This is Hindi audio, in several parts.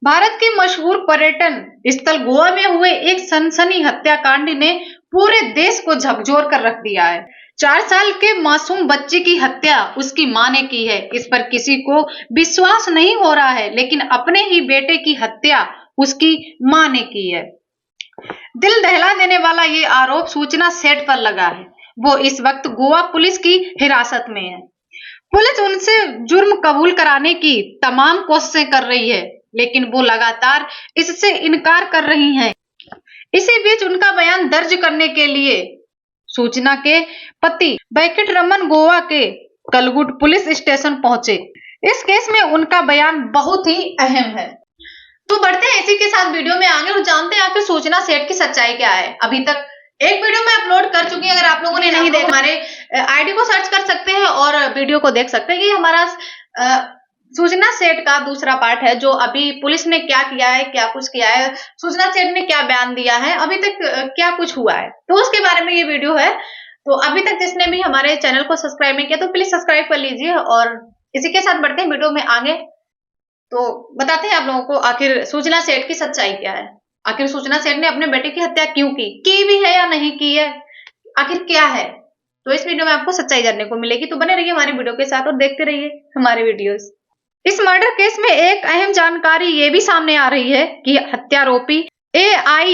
भारत के मशहूर पर्यटन स्थल गोवा में हुए एक सनसनी हत्याकांड ने पूरे देश को झकझोर कर रख दिया है। 4 साल के मासूम बच्चे की हत्या उसकी मां ने की है। इस पर किसी को विश्वास नहीं हो रहा है, लेकिन अपने ही बेटे की हत्या उसकी मां ने की है। दिल दहला देने वाला ये आरोप सूचना सेट पर लगा है। वो इस वक्त गोवा पुलिस की हिरासत में है। पुलिस उनसे जुर्म कबूल कराने की तमाम कोशिशें कर रही है, लेकिन वो लगातार इससे इनकार कर रही हैं। इसी बीच उनका बयान दर्ज करने के लिए सूचना के पति वेंकटरमन गोवा के कलगुड पुलिस स्टेशन पहुंचे। इस केस में उनका बयान बहुत ही अहम है। तो बढ़ते हैं इसी के साथ वीडियो में आगे और जानते हैं आखिर सूचना सेट की सच्चाई क्या है। अभी तक एक वीडियो मैं अपलोड कर चुकी हूँ, अगर आप लोगों ने नहीं देखा हमारे आईडी को सर्च कर सकते हैं और वीडियो को देख सकते हैं। ये हमारा सूचना सेट का दूसरा पार्ट है, जो अभी पुलिस ने क्या किया है, क्या कुछ किया है, सूचना सेट ने क्या बयान दिया है, अभी तक क्या कुछ हुआ है, तो उसके बारे में ये वीडियो है। तो अभी तक जिसने भी हमारे चैनल को सब्सक्राइब नहीं किया तो प्लीज सब्सक्राइब कर लीजिए। और इसी के साथ बढ़ते हैं वीडियो में आगे। तो बताते हैं आप लोगों को आखिर सूचना सेट की सच्चाई क्या है। आखिर सूचना सेट ने अपने बेटे की हत्या क्यों की भी है या नहीं की है, आखिर क्या है, तो इस वीडियो में आपको सच्चाई जानने को मिलेगी। तो बने रहिए हमारे वीडियो के साथ और देखते रहिए हमारे वीडियोस। इस मर्डर केस में एक अहम जानकारी ये भी सामने आ रही है कि हत्यारोपी AI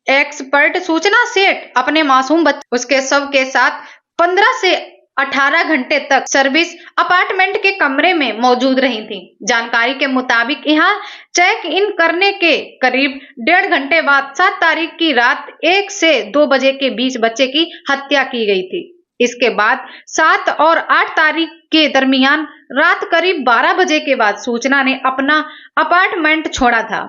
एक्सपर्ट सूचना सेट अपने मासूम बच्चे उसके शव के साथ 15 से 18 घंटे तक सर्विस अपार्टमेंट के कमरे में मौजूद रही थी। जानकारी के मुताबिक यहाँ चेक इन करने के करीब 1.5 घंटे बाद 7 तारीख की रात 1 से 2 बजे के बीच बच्चे की हत्या की गई थी। इसके बाद 7 और 8 तारीख के दरमियान रात करीब 12 बजे के बाद सूचना ने अपना अपार्टमेंट छोड़ा था।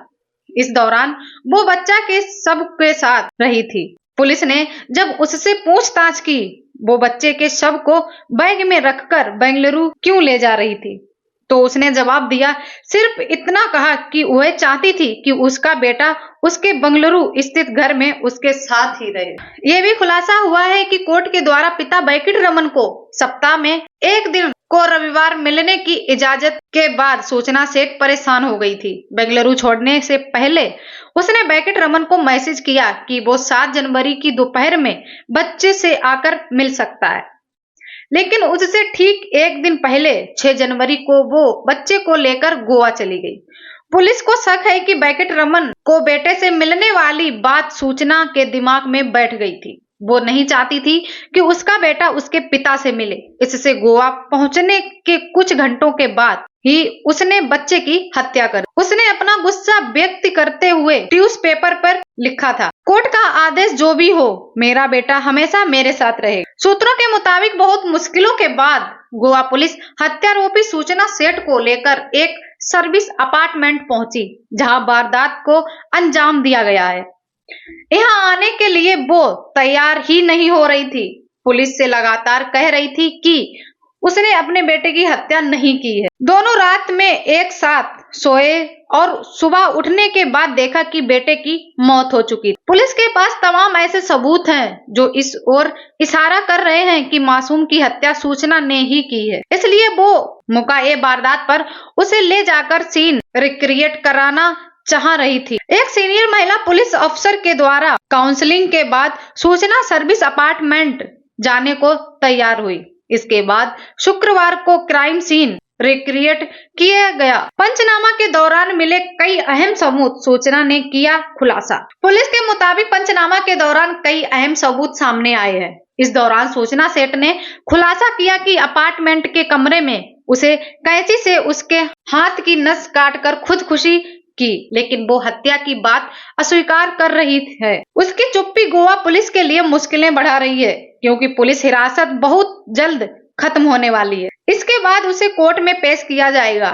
इस दौरान वो बच्चा के शव के साथ रही थी। पुलिस ने जब उससे पूछताछ की, वो बच्चे के शव को बैग में रखकर बेंगलुरु क्यों ले जा रही थी, तो उसने जवाब दिया, सिर्फ इतना कहा कि वह चाहती थी कि उसका बेटा उसके बेंगलुरु स्थित घर में उसके साथ ही रहे। यह भी खुलासा हुआ है कि कोर्ट के द्वारा पिता वेंकटरमन को सप्ताह में एक दिन को रविवार मिलने की इजाजत के बाद सूचना सेट परेशान हो गई थी। बेंगलुरु छोड़ने से पहले उसने वेंकटरमन को मैसेज किया कि वो 7 जनवरी की दोपहर में बच्चे से आकर मिल सकता है, लेकिन उससे ठीक एक दिन पहले 6 जनवरी को वो बच्चे को लेकर गोवा चली गई। पुलिस को शक है कि वेंकटरमन को बेटे से मिलने वाली बात सूचना के दिमाग में बैठ गई थी। वो नहीं चाहती थी कि उसका बेटा उसके पिता से मिले। इससे गोवा पहुंचने के कुछ घंटों के बाद ही उसने बच्चे की हत्या कर दी। उसने अपना गुस्सा व्यक्त करते हुए न्यूज़पेपर पर लिखा था, कोर्ट का आदेश जो भी हो, मेरा बेटा हमेशा मेरे साथ रहेगा। सूत्रों के मुताबिक बहुत मुश्किलों के बाद गोवा पुलिस हत्यारोपी सूचना सेट को लेकर एक सर्विस अपार्टमेंट पहुंची, जहां वारदात को अंजाम दिया गया है। यहाँ आने के लिए वो तैयार ही नहीं हो रही थी। पुलिस से लगातार कह रही थी कि उसने अपने बेटे की हत्या नहीं की है। दोनों रात में एक साथ सोए और सुबह उठने के बाद देखा कि बेटे की मौत हो चुकी। पुलिस के पास तमाम ऐसे सबूत हैं जो इस ओर इशारा कर रहे हैं कि मासूम की हत्या सूचना ने ही की है। इसलिए वो मौका वारदात पर उसे ले जाकर सीन रिक्रिएट कराना चाह रही थी। एक सीनियर महिला पुलिस अफसर के द्वारा काउंसलिंग के बाद सूचना सर्विस अपार्टमेंट जाने को तैयार हुई। इसके बाद शुक्रवार को क्राइम सीन रिक्रिएट किया गया। पंचनामा के दौरान मिले कई अहम सबूत सूचना ने किया खुलासा। पुलिस के मुताबिक पंचनामा के दौरान कई अहम सबूत सामने आए हैं। इस दौरान सूचना सेट ने खुलासा किया कि अपार्टमेंट के कमरे में उसे कैंची से उसके हाथ की नस काटकर खुदकुशी की, लेकिन वो हत्या की बात अस्वीकार कर रही है। उसकी चुप्पी गोवा पुलिस के लिए मुश्किलें बढ़ा रही है, क्योंकि पुलिस हिरासत बहुत जल्द खत्म होने वाली है। इसके बाद उसे कोर्ट में पेश किया जाएगा।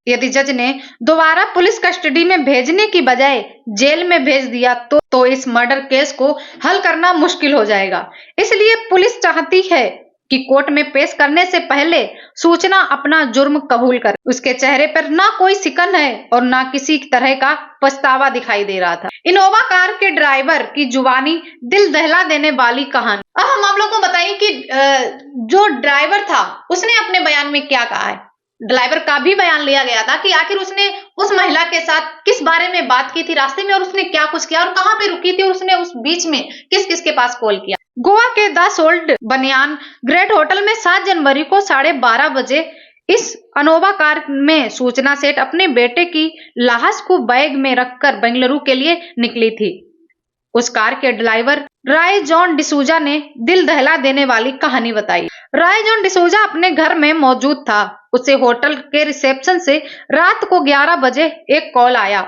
यदि जज ने दोबारा पुलिस कस्टडी में भेजने की बजाय जेल में भेज दिया तो इस मर्डर केस को हल करना मुश्किल हो जाएगा। इसलिए पुलिस चाहती है कि कोर्ट में पेश करने से पहले सूचना अपना जुर्म कबूल करे। उसके चेहरे पर ना कोई सिकन है और ना किसी तरह का पछतावा दिखाई दे रहा था। इनोवा कार के ड्राइवर की जुबानी दिल दहला देने वाली कहानी। अब हम आप लोगों को बताइए कि जो ड्राइवर था उसने अपने बयान में क्या कहा है। ड्राइवर का भी बयान लिया गया था कि आखिर उसने उस महिला के साथ किस बारे में बात की थी रास्ते में और उसने क्या कुछ किया और कहाँ पे रुकी थी और उसने उस बीच में किस किस के पास कॉल किया। गोवा के द सोल्ट बनियान ग्रेट होटल में 7 जनवरी को 12:30 बजे इस अनोवा कार में सूचना सेठ अपने बेटे की लाश को बैग में रखकर बेंगलुरु के लिए निकली थी। उस कार के ड्राइवर रॉय जॉन डिसूजा ने दिल दहला देने वाली कहानी बताई। रॉय जॉन डिसूजा अपने घर में मौजूद था। उसे होटल के रिसेप्शन से रात को 11 बजे एक कॉल आया।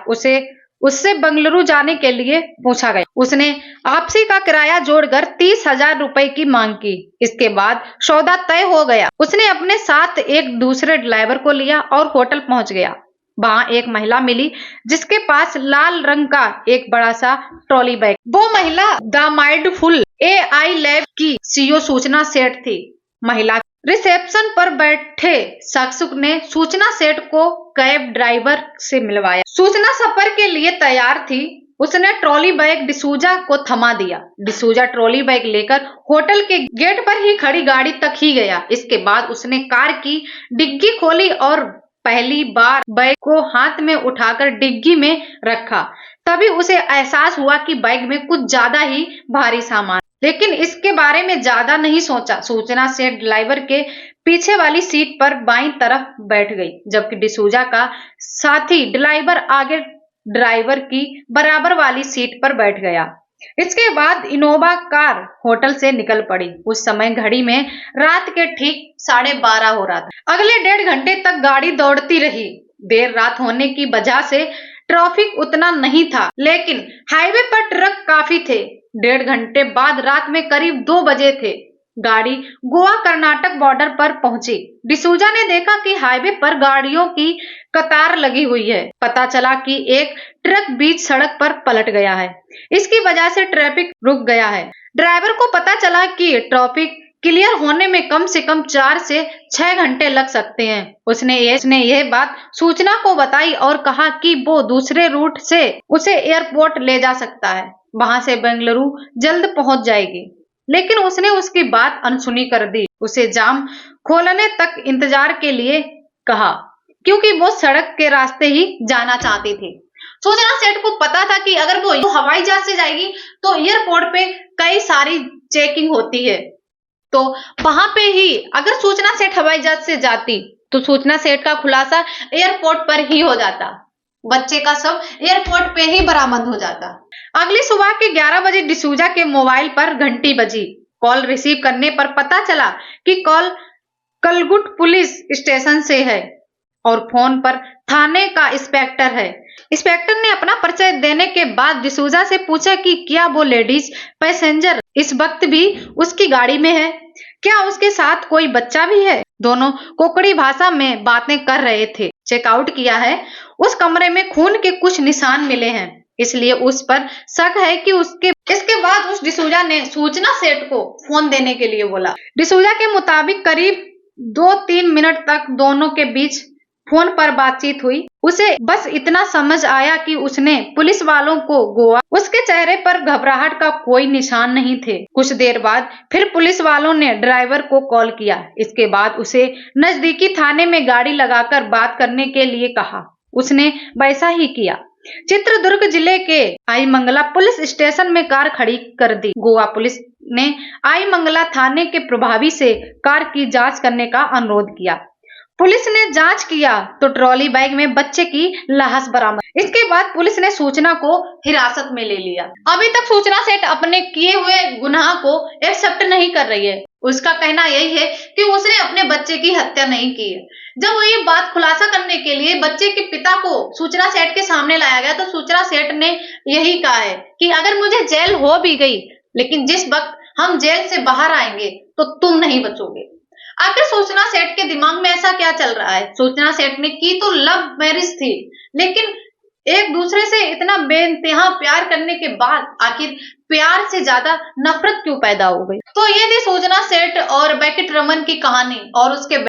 उससे बेंगलुरु जाने के लिए पूछा गया। उसने वापसी का किराया जोड़कर 30,000 रुपए की मांग की। इसके बाद सौदा तय हो गया। उसने अपने साथ एक दूसरे ड्राइवर को लिया और होटल पहुंच गया। वहां एक महिला मिली जिसके पास लाल रंग का एक बड़ा सा ट्रॉली बैग। वो महिला द माइंडफुल AI लैब की CEO सूचना सेठ थी। महिला रिसेप्शन पर बैठे शख्स ने सूचना सेठ को कैब ड्राइवर से मिलवाया। सूचना सफर के लिए तैयार थी। उसने ट्रॉली बैग डिसूजा को थमा दिया। डिसूजा ट्रॉली बैग लेकर होटल के गेट पर ही खड़ी गाड़ी तक ही गया। इसके बाद उसने कार की डिग्गी खोली और पहली बार बैग को हाथ में उठाकर डिग्गी में रखा। तभी उसे एहसास हुआ कि बैग में कुछ ज्यादा ही भारी सामान, लेकिन इसके बारे में ज्यादा नहीं सोचा। सूचना सेठ ड्राइवर के पीछे वाली सीट पर बाईं तरफ बैठ गई, जबकि डिसूजा का साथी ड्राइवर आगे ड्राइवर की बराबर वाली सीट पर बैठ गया। इसके बाद इनोवा कार होटल से निकल पड़ी। उस समय घड़ी में रात के ठीक 12:30 हो रहा था। अगले 1.5 घंटे तक गाड़ी दौड़ती रही। देर रात होने की वजह से ट्रैफिक उतना नहीं था, लेकिन हाईवे पर ट्रक काफी थे। 1.5 घंटे बाद रात में करीब 2 बजे थे। गाड़ी गोवा कर्नाटक बॉर्डर पर पहुंची। डिसूजा ने देखा कि हाईवे पर गाड़ियों की कतार लगी हुई है। पता चला कि एक ट्रक बीच सड़क पर पलट गया है। इसकी वजह से ट्रैफिक रुक गया है। ड्राइवर को पता चला कि ट्रैफिक क्लियर होने में कम से कम 4 से 6 घंटे लग सकते हैं। उसने यह बात सूचना को बताई और कहा कि वो दूसरे रूट से उसे एयरपोर्ट ले जा सकता है। वहां से बेंगलुरु जल्द पहुंच जाएगी, लेकिन उसने उसकी बात अनसुनी कर दी। उसे जाम खोलने तक इंतजार के लिए कहा, क्योंकि वो सड़क के रास्ते ही जाना चाहती थी। सूचना सेठ को पता था कि अगर वो हवाई जहाज से जाएगी तो एयरपोर्ट पे कई सारी चेकिंग होती है, तो वहां पे ही अगर सूचना सेठ हवाई जहाज से जाती तो सूचना सेठ का खुलासा एयरपोर्ट पर ही हो जाता। बच्चे का शव एयरपोर्ट पे ही बरामद हो जाता। अगली सुबह के 11 बजे डिसूजा के मोबाइल पर घंटी बजी। कॉल रिसीव करने पर पता चला कि कॉल कलगुट पुलिस स्टेशन से है और फोन पर थाने का इंस्पेक्टर है। इंस्पेक्टर ने अपना परिचय देने के बाद डिसूजा से पूछा कि क्या वो लेडीज पैसेंजर इस वक्त भी उसकी गाड़ी में है, क्या उसके साथ कोई बच्चा भी है। दोनों कोकड़ी भाषा में बातें कर रहे थे। चेकआउट किया है। उस कमरे में खून के कुछ निशान मिले हैं, इसलिए उस पर शक है कि इसके बाद उस डिसूजा ने सूचना सेठ को फोन देने के लिए बोला। डिसूजा के मुताबिक करीब 2-3 मिनट तक दोनों के बीच फोन पर बातचीत हुई। उसे बस इतना समझ आया कि उसने पुलिस वालों को गोवा। उसके चेहरे पर घबराहट का कोई निशान नहीं थे। कुछ देर बाद फिर पुलिस वालों ने ड्राइवर को कॉल किया। इसके बाद उसे नजदीकी थाने में गाड़ी लगाकर बात करने के लिए कहा। उसने वैसा ही किया। चित्रदुर्ग जिले के आईमंगला पुलिस स्टेशन में कार खड़ी कर दी। गोवा पुलिस ने आईमंगला थाने के प्रभारी से कार की जांच करने का अनुरोध किया। पुलिस ने जांच किया तो ट्रॉली बैग में बच्चे की लाश बरामद। इसके बाद पुलिस ने सूचना को हिरासत में ले लिया। अभी तक सूचना सेठ अपने किए हुए गुनाह को एक्सेप्ट नहीं कर रही है। उसका कहना यही है कि उसने अपने बच्चे की हत्या नहीं की है। जब वो ये बात खुलासा करने के लिए बच्चे के पिता को सूचना सेठ के सामने लाया गया तो सूचना सेठ ने यही कहा है कि अगर मुझे जेल हो भी गई, लेकिन जिस वक्त हम जेल से बाहर आएंगे तो तुम नहीं बचोगे। आखिर सूचना सेठ के दिमाग में ऐसा क्या चल रहा है। सूचना सेठ ने की तो लव मैरिज थी, लेकिन एक दूसरे से इतना बेइंतहा प्यार करने के बाद आखिर प्यार से ज्यादा नफरत क्यों पैदा हो गई। तो ये थी सूचना सेठ और बेकेट रमन की कहानी और उसके